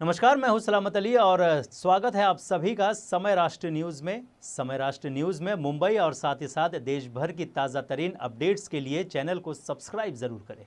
नमस्कार, मैं हूं सलामत अली और स्वागत है आप सभी का समय राष्ट्र न्यूज़ में। समय राष्ट्र न्यूज़ में मुंबई और साथ ही साथ देश भर की ताज़ा तरीन अपडेट्स के लिए चैनल को सब्सक्राइब ज़रूर करें।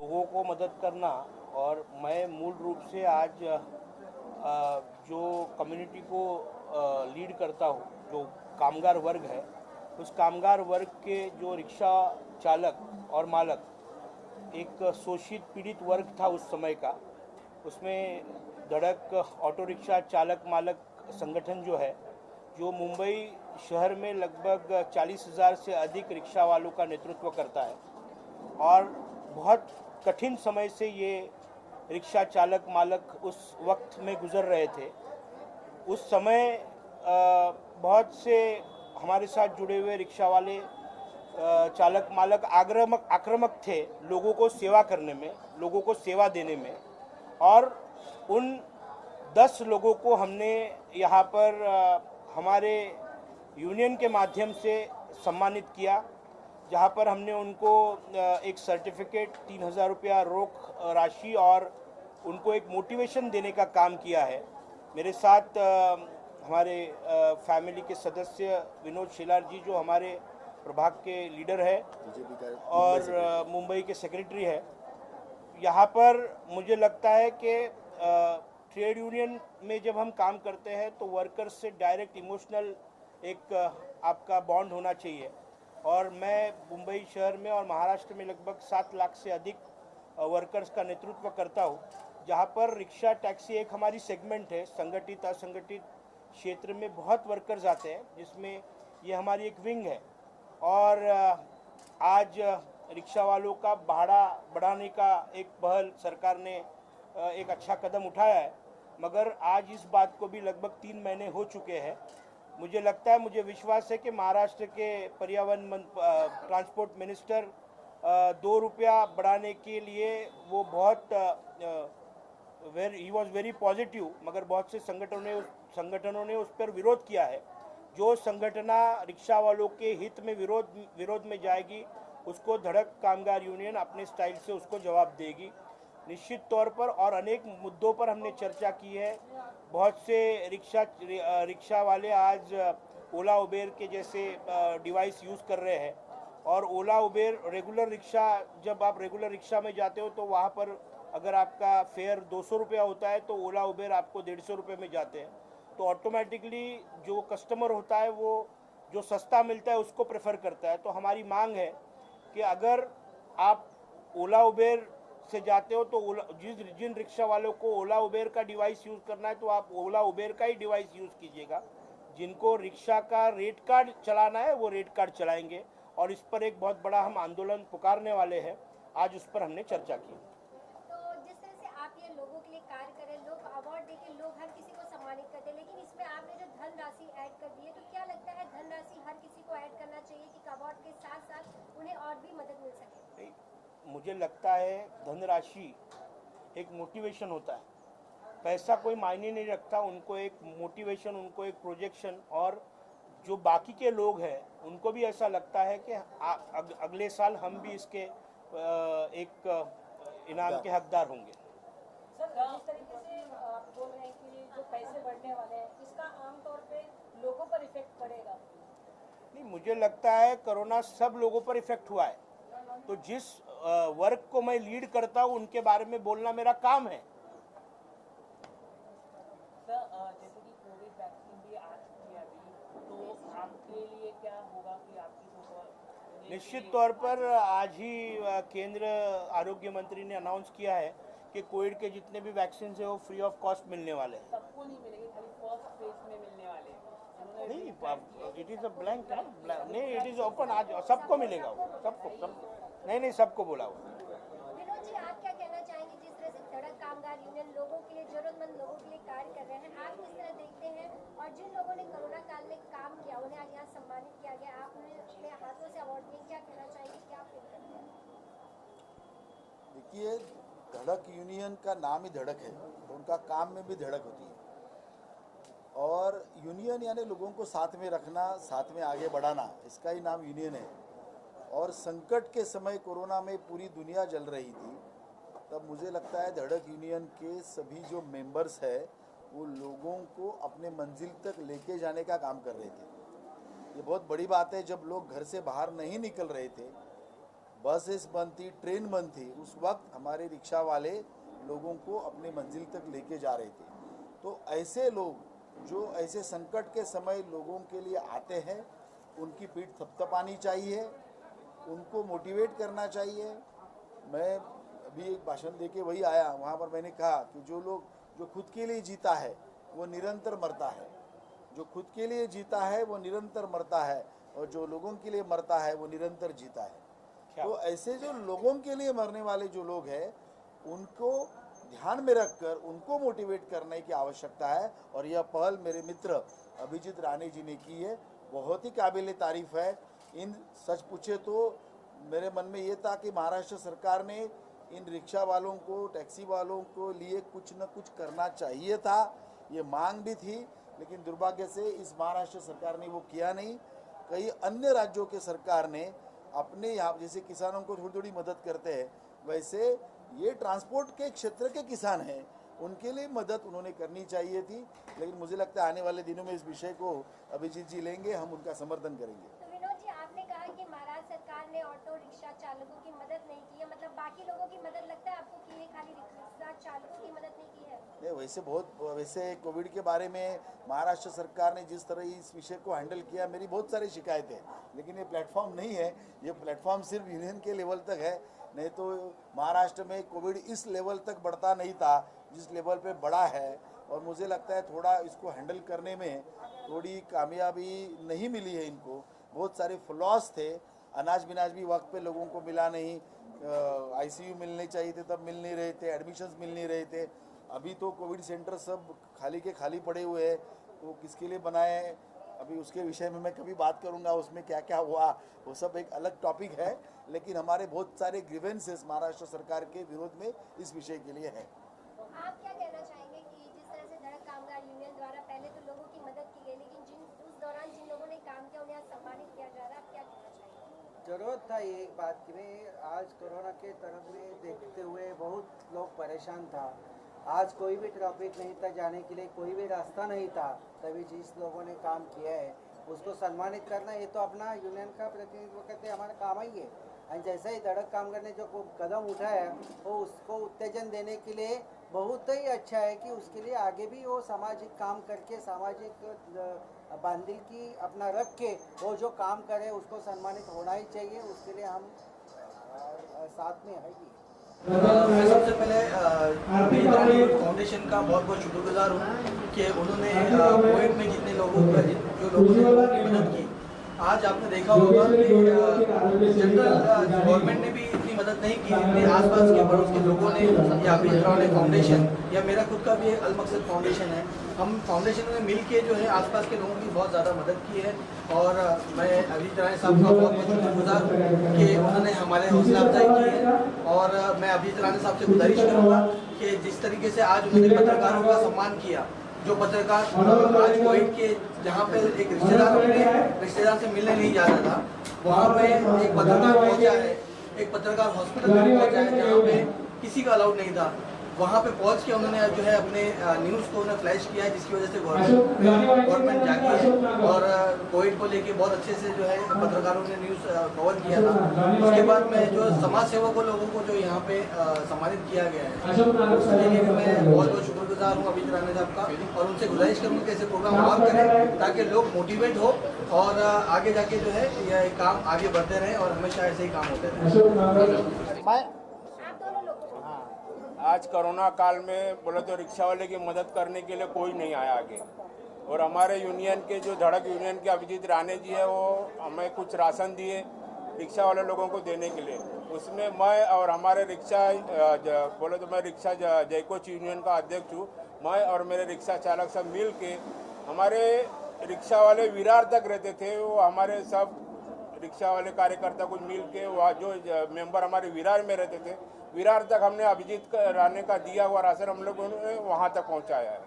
लोगों को मदद करना। और मैं मूल रूप से आज जो कम्युनिटी को लीड करता हूँ, जो कामगार वर्ग है, उस कामगार वर्ग के जो रिक्शा चालक और मालक, एक शोषित पीड़ित वर्ग था उस समय का, उसमें धड़क ऑटो रिक्शा चालक मालक संगठन जो है, जो मुंबई शहर में लगभग 40,000 से अधिक रिक्शा वालों का नेतृत्व करता है। और बहुत कठिन समय से ये रिक्शा चालक मालक उस वक्त में गुजर रहे थे। उस समय बहुत से हमारे साथ जुड़े हुए रिक्शा वाले चालक मालक आक्रामक थे लोगों को सेवा करने में, लोगों को सेवा देने में। और उन 10 लोगों को हमने यहाँ पर हमारे यूनियन के माध्यम से सम्मानित किया, जहाँ पर हमने उनको एक सर्टिफिकेट, 3,000 रुपया रोक राशि और उनको एक मोटिवेशन देने का काम किया है। मेरे साथ हमारे फैमिली के सदस्य विनोद शेलार जी, जो हमारे प्रभाग के लीडर है और मुंबई के सेक्रेटरी है। यहाँ पर मुझे लगता है कि ट्रेड यूनियन में जब हम काम करते हैं तो वर्कर्स से डायरेक्ट इमोशनल एक आपका बॉन्ड होना चाहिए। और मैं मुंबई शहर में और महाराष्ट्र में लगभग 7 लाख से अधिक वर्कर्स का नेतृत्व करता हूँ, जहाँ पर रिक्शा टैक्सी एक हमारी सेगमेंट है। संगठित असंगठित क्षेत्र में बहुत वर्कर्स आते हैं, जिसमें ये हमारी एक विंग है। और आज रिक्शा वालों का भाड़ा बढ़ाने का एक पहल सरकार ने एक अच्छा कदम उठाया है, मगर आज इस बात को भी लगभग 3 महीने हो चुके हैं। मुझे लगता है, मुझे विश्वास है कि महाराष्ट्र के पर्यावरण ट्रांसपोर्ट मिनिस्टर 2 रुपया बढ़ाने के लिए वो बहुत ही वॉज वेरी पॉजिटिव, मगर बहुत से संगठनों ने उस पर विरोध किया है। जो संगठना रिक्शा वालों के हित में विरोध में जाएगी, उसको धड़क कामगार यूनियन अपने स्टाइल से उसको जवाब देगी निश्चित तौर पर। और अनेक मुद्दों पर हमने चर्चा की है। बहुत से रिक्शा वाले आज ओला उबेर के जैसे डिवाइस यूज़ कर रहे हैं। और ओला उबेर रेगुलर रिक्शा, जब आप रेगुलर रिक्शा में जाते हो तो वहाँ पर अगर आपका फेयर 200 रुपया होता है तो ओला उबेर आपको 150 रुपये में जाते हैं। तो ऑटोमेटिकली जो कस्टमर होता है वो जो सस्ता मिलता है उसको प्रेफर करता है। तो हमारी मांग है कि अगर आप ओला उबेर से जाते हो तो जिन रिक्शा वालों को ओला उबेर का डिवाइस यूज़ करना है तो आप ओला उबेर का ही डिवाइस यूज़ कीजिएगा। जिनको रिक्शा का रेट कार्ड चलाना है वो रेट कार्ड चलाएंगे। और इस पर एक बहुत बड़ा हम आंदोलन पुकारने वाले हैं। आज उस पर हमने चर्चा की। तो जिस तरह से आप ये लोगों के लिए कार्य करें, लोग अवार्ड देके लोग हर किसी को सम्मानित करते हैं, लेकिन इसमें आपने जो धनराशि ऐड कर दी है, तो क्या लगता है धनराशि हर किसी को ऐड करना चाहिए कि अवार्ड के साथ साथ उन्हें और भी मदद मिल सके? मुझे लगता है धनराशि एक मोटिवेशन होता है, पैसा कोई मायने नहीं रखता। उनको एक मोटिवेशन, उनको एक प्रोजेक्शन, और जो बाकी के लोग हैं उनको भी ऐसा लगता है कि अगले साल हम भी इसके एक इनाम के हकदार होंगे। सर, जिस तरीके से आप बोल रहे हैं कि जो पैसे बढ़ने वाले हैं, इसका आमतौर पे लोगों पर इफेक्ट पड़ेगा? नहीं, मुझे लगता है कोरोना सब लोगों पर इफेक्ट हुआ है। तो जिस वर्ग को मैं लीड करता हूँ उनके बारे में बोलना मेरा काम है। सर, जैसे कि कोविड वैक्सीन भी आ चुकी है अभी, तो आपके लिए क्या होगा कि आपकी जो निश्चित तौर पर आज ही केंद्र आरोग्य मंत्री ने अनाउंस किया है कि कोविड के जितने भी वैक्सीन है वो फ्री ऑफ कॉस्ट मिलने वाले हैं। सबको नहीं मिलेंगे, खाली फर्स्ट फेज में मिलने वाले हैं। नहीं, इट इज़ अ ब्लैंक है, नहीं इट इज़ ओपन, आज सबको मिलेगा वो, सबको नहीं सबको बोला हुआ। विनोद जी, आप क्या कहना चाहेंगे जिस तरह से धड़क कामगार यूनियन लोगों के लिए, जरूरतमंद लोगों के लिए कार्य कर रहे हैं, आप किस तरह देखते हैं? और जिन लोगों ने कोरोना काल में काम किया उन्हें आज यहाँ सम्मानित किया गया, आपने अपने हाथों से अवार्ड दिए, क्या कहना चाहेंगे, क्या फील करते हैं? देखिए, धड़क यूनियन का नाम ही धड़क है, तो उनका काम में भी धड़क होती है। और यूनियन यानी लोगों को साथ में रखना, साथ में आगे बढ़ाना, इसका ही नाम यूनियन है। और संकट के समय कोरोना में पूरी दुनिया जल रही थी, तब मुझे लगता है धड़क यूनियन के सभी जो मेंबर्स है वो लोगों को अपने मंजिल तक लेके जाने का काम कर रहे थे। ये बहुत बड़ी बात है, जब लोग घर से बाहर नहीं निकल रहे थे, बसेस बंद थी, ट्रेन बंद थी, उस वक्त हमारे रिक्शा वाले लोगों को अपने मंजिल तक लेके जा रहे थे। तो ऐसे लोग जो ऐसे संकट के समय लोगों के लिए आते हैं, उनकी पीठ थपथपानी चाहिए, उनको मोटिवेट करना चाहिए। मैं अभी एक भाषण देके वही आया, वहाँ पर मैंने कहा कि जो लोग जो खुद के लिए जीता है वो निरंतर मरता है, जो खुद के लिए जीता है वो निरंतर मरता है, और जो लोगों के लिए मरता है वो निरंतर जीता है। तो ऐसे जो लोगों के लिए मरने वाले जो लोग हैं, उनको ध्यान में रखकर उनको मोटिवेट करने की आवश्यकता है। और यह पहल मेरे मित्र अभिजीत राणे जी ने की है, बहुत ही काबिल तारीफ है। इन सच पूछे तो मेरे मन में ये था कि महाराष्ट्र सरकार ने इन रिक्शा वालों को, टैक्सी वालों को लिए कुछ न कुछ करना चाहिए था, ये मांग भी थी, लेकिन दुर्भाग्य से इस महाराष्ट्र सरकार ने वो किया नहीं। कई अन्य राज्यों के सरकार ने अपने यहाँ, जैसे किसानों को थोड़ी थोड़ी मदद करते हैं, वैसे ये ट्रांसपोर्ट के क्षेत्र के किसान हैं, उनके लिए मदद उन्होंने करनी चाहिए थी। लेकिन मुझे लगता है आने वाले दिनों में इस विषय को अभिजीत जी लेंगे, हम उनका समर्थन करेंगे। तो विनोद जी, आपने कहा कि महाराष्ट्र सरकार ने ऑटो रिक्शा चालकों की मदद नहीं की है, मतलब बाकी लोगों की मदद लगता है आपको कि ये खाली रिक्शा चालकों की मदद नहीं की है? नहीं, वैसे कोविड के बारे में महाराष्ट्र सरकार ने जिस तरह इस विषय को हैंडल किया, मेरी बहुत सारी शिकायतें हैं, लेकिन ये प्लेटफॉर्म नहीं है, ये प्लेटफॉर्म सिर्फ यूनियन के लेवल तक है। नहीं तो महाराष्ट्र में कोविड इस लेवल तक बढ़ता नहीं था जिस लेवल पे बढ़ा है। और मुझे लगता है थोड़ा इसको हैंडल करने में थोड़ी कामयाबी नहीं मिली है इनको, बहुत सारे फ्लॉस थे, अनाज बिनाज भी वक्त पे लोगों को मिला नहीं, आईसीयू मिलने चाहिए थे तब मिल नहीं रहे थे, एडमिशन्स मिल नहीं रहे थे। अभी तो कोविड सेंटर सब खाली के खाली पड़े हुए हैं, तो किसके लिए बनाए, अभी उसके विषय में मैं कभी बात करूंगा, उसमें क्या क्या हुआ वो सब एक अलग टॉपिक है। लेकिन हमारे बहुत सारे ग्रीवेंसेस महाराष्ट्र सरकार के विरोध में इस विषय के लिए है। आप क्या कहना चाहेंगे कि जिस तरह से धड़क कामगार यूनियन द्वारा पहले तो लोगों की मदद की गई, लेकिन उस दौरान जिन लोगों ने काम किया उन्हें आज सम्मानित किया जा रहा है, आप क्या कहना चाहेंगे? जरूरत था ये एक बात की, आज कोरोना के तरफ में देखते हुए बहुत लोग परेशान था। आज कोई भी ट्रैफिक नहीं था जाने के लिए, कोई भी रास्ता नहीं था, तभी जिस लोगों ने काम किया है उसको सम्मानित करना, ये तो अपना यूनियन का प्रतिनिधित्व करते हमारा काम ही है। और जैसे ही धड़क कामगार ने जो कदम उठाया वो उसको उत्तेजन देने के लिए बहुत ही अच्छा है कि उसके लिए आगे भी वो सामाजिक काम करके, सामाजिक बांधिल की अपना रख के वो जो काम करे उसको सम्मानित होना ही चाहिए, उसके लिए हम साथ में है। मैं सबसे पहले फाउंडेशन का बहुत बहुत शुक्रगुजार हूँ कि उन्होंने कोविड में जितने लोगों का जो लोगों ने लोगों की मदद की। आज आपने देखा होगा कि जनरल गवर्नमेंट ने भी इतनी मदद नहीं की जितने आसपास के पड़ोस के लोगों ने, या अभिजीत राणे फाउंडेशन या मेरा खुद का भी अल मकसद फाउंडेशन है, हम फाउंडेशन में मिल के जो है आसपास के लोगों की बहुत ज़्यादा मदद की है। और मैं अभिजीत राणे साहब का बहुत बहुत शुक्रगुजार हूँ कि उन्होंने हमारे हौसला अफजाई की है। और मैं अभिजीत राणे साहब से गुजारिश करूँगा कि जिस तरीके से आज उन्होंने पत्रकारों का सम्मान किया, जो पत्रकार आज कोविड के जहाँ पे एक रिश्तेदार से मिलने नहीं जाता था, वहाँ पे एक पत्रकार पहुँचा है, एक पत्रकार हॉस्पिटल में पहुँचा है जहाँ पे किसी का अलाउड नहीं था, वहाँ पे पहुँच के उन्होंने जो है अपने न्यूज़ को उन्हें फ्लैश किया है, जिसकी वजह से गवर्नमेंट जागी है और कोविड को लेके बहुत अच्छे से जो है पत्रकारों ने न्यूज़ कवर किया था। उसके बाद में जो समाज सेवकों लोगों को जो यहाँ पे सम्मानित किया गया है, उसके लिए भी मैं बहुत बहुत शुक्रगुजार हूँ अभिजीत राणे साहब का, और उनसे गुजारिश करूँगा कि ऐसे प्रोग्राम और करें ताकि लोग मोटिवेट हो और आगे जाके जो है यह काम आगे बढ़ते रहे और हमेशा ऐसे ही काम होते रहे। आज कोरोना काल में बोले तो रिक्शा वाले की मदद करने के लिए कोई नहीं आया आगे, और हमारे यूनियन के जो धड़क यूनियन के अभिजीत राणे जी है वो हमें कुछ राशन दिए रिक्शा वाले लोगों को देने के लिए। उसमें मैं और हमारे रिक्शा बोले तो मैं रिक्शा जयकोच यूनियन का अध्यक्ष हूँ। मैं और मेरे रिक्शा चालक सब मिल के, हमारे रिक्शा वाले विरार तक रहते थे, वो हमारे सब रिक्शा वाले कार्यकर्ता कुछ मिल के वहाँ जो मेंबर हमारे विरार में रहते थे, विरार तक हमने अभिजीत राणे का दिया हुआ राशन हम लोगों ने वहाँ तक पहुँचाया है।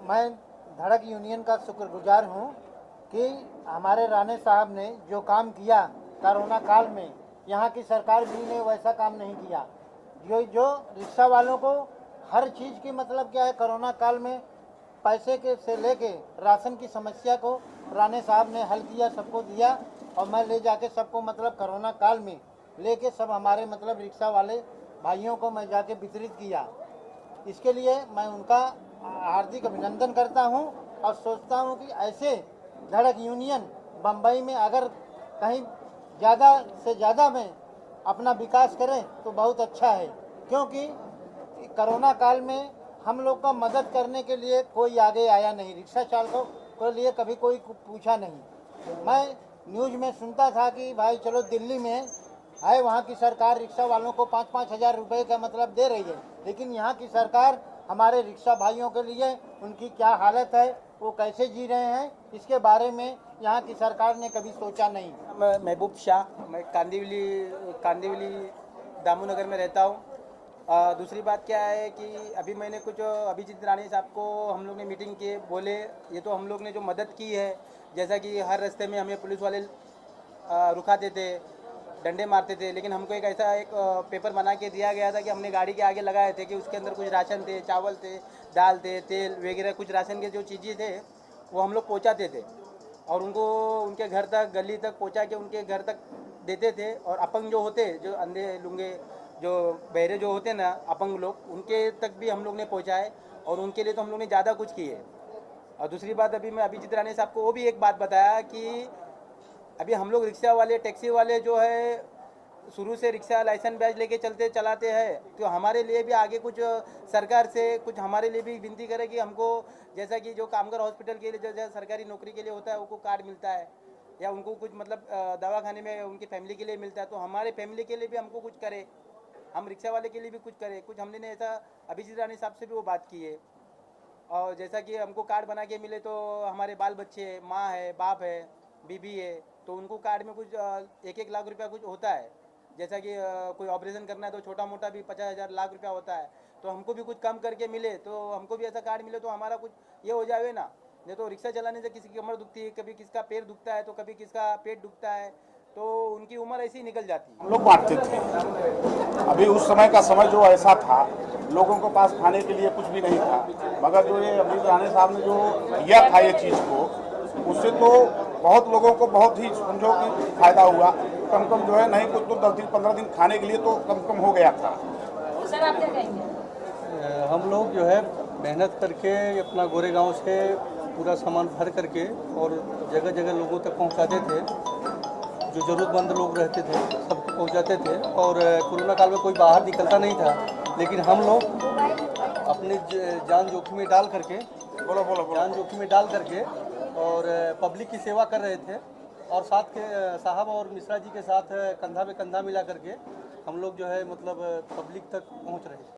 मैं धड़क यूनियन का शुक्रगुजार हूँ कि हमारे राणे साहब ने जो काम किया कोरोना काल में, यहाँ की सरकार भी ने वैसा काम नहीं किया। जो रिक्शा वालों को हर चीज़ की मतलब क्या है, कोरोना काल में पैसे के से लेके राशन की समस्या को राणे साहब ने हल किया, सबको दिया। और मैं ले जाके सबको मतलब कोरोना काल में लेके सब हमारे मतलब रिक्शा वाले भाइयों को मैं जाके वितरित किया। इसके लिए मैं उनका हार्दिक अभिनंदन करता हूं और सोचता हूं कि ऐसे धड़क यूनियन बम्बई में अगर कहीं ज़्यादा से ज़्यादा में अपना विकास करें तो बहुत अच्छा है, क्योंकि कोरोना काल में हम लोग का मदद करने के लिए कोई आगे आया नहीं, रिक्शा चालकों के लिए कभी कोई पूछा नहीं। मैं न्यूज़ में सुनता था कि भाई चलो दिल्ली में है, वहाँ की सरकार रिक्शा वालों को 5-5 हज़ार रुपये का मतलब दे रही है, लेकिन यहाँ की सरकार हमारे रिक्शा भाइयों के लिए उनकी क्या हालत है, वो कैसे जी रहे हैं, इसके बारे में यहाँ की सरकार ने कभी सोचा नहीं। मैं महबूब शाह, मैं कांदिवली दामूनगर में रहता हूँ। दूसरी बात क्या है कि अभी मैंने कुछ अभिजीत राणे साहब को हम लोग ने मीटिंग किए, बोले ये तो हम लोग ने जो मदद की है, जैसा कि हर रास्ते में हमें पुलिस वाले रुकाते थे, डंडे मारते थे, लेकिन हमको एक ऐसा एक पेपर बना के दिया गया था कि हमने गाड़ी के आगे लगाए थे कि उसके अंदर कुछ राशन थे, चावल थे, दाल थे, तेल वगैरह कुछ राशन के जो चीज़ें थे वो हम लोग पहुँचाते थे और उनको उनके घर तक, गली तक पहुँचा के उनके घर तक देते थे। और अपंग जो होते, जो अंधे लूंगे, जो बहरे जो होते ना अपंग लोग, उनके तक भी हम लोग ने पहुँचाए और उनके लिए तो हम लोग ने ज़्यादा कुछ किए। और दूसरी बात, अभी मैं अभिजीत राणे साहब को वो भी एक बात बताया कि अभी हम लोग रिक्शा वाले, टैक्सी वाले जो है शुरू से रिक्शा लाइसेंस बैच लेके चलाते हैं, तो हमारे लिए भी आगे कुछ सरकार से कुछ हमारे लिए भी विनती करे कि हमको जैसा कि जो कामगार हॉस्पिटल के लिए जो सरकारी नौकरी के लिए होता है उनको कार्ड मिलता है, या उनको कुछ मतलब दवाखाने में उनकी फैमिली के लिए मिलता है, तो हमारे फैमिली के लिए भी हमको कुछ करे, हम रिक्शा वाले के लिए भी कुछ करें। कुछ हमने ऐसा अभिजीत राणे साहब से भी वो बात की है। और जैसा कि हमको कार्ड बना के मिले तो हमारे बाल बच्चे, माँ है, बाप है, बीबी है, तो उनको कार्ड में कुछ 1-1 लाख रुपया कुछ होता है। जैसा कि कोई ऑपरेशन करना है तो छोटा मोटा भी 50,000 लाख रुपया होता है, तो हमको भी कुछ कम करके मिले, तो हमको भी ऐसा कार्ड मिले तो हमारा कुछ ये हो जाए ना। नहीं तो रिक्शा चलाने से किसी की कमर दुखती है, कभी किसका पैर दुखता है, तो कभी किसका पेट दुखता है, तो उनकी उम्र ऐसी निकल जाती है। हम लोग बांटते थे। अभी उस समय का समय जो ऐसा था, लोगों के पास खाने के लिए कुछ भी नहीं था, मगर जो ये अभिजीत राणे साहब ने जो किया था ये चीज़ को, उससे तो बहुत लोगों को बहुत ही समझो कि फायदा हुआ। कम जो है नहीं कुछ तो 10 दिन 15 दिन खाने के लिए तो कम हो गया था। सर आप क्या कहेंगे? हम लोग जो है मेहनत करके अपना गोरेगांव से पूरा सामान भर करके और जगह जगह लोगों तक पहुंचाते थे, जो ज़रूरतमंद लोग रहते थे सबको पहुंचाते थे। और कोरोना काल में कोई बाहर निकलता नहीं था, लेकिन हम लोग अपनी जान जोखिम में डाल करके जान जोखिम में डाल करके और पब्लिक की सेवा कर रहे थे। और साथ के साहब और मिश्रा जी के साथ कंधा में कंधा मिला करके हम लोग जो है मतलब पब्लिक तक पहुंच रहे थे।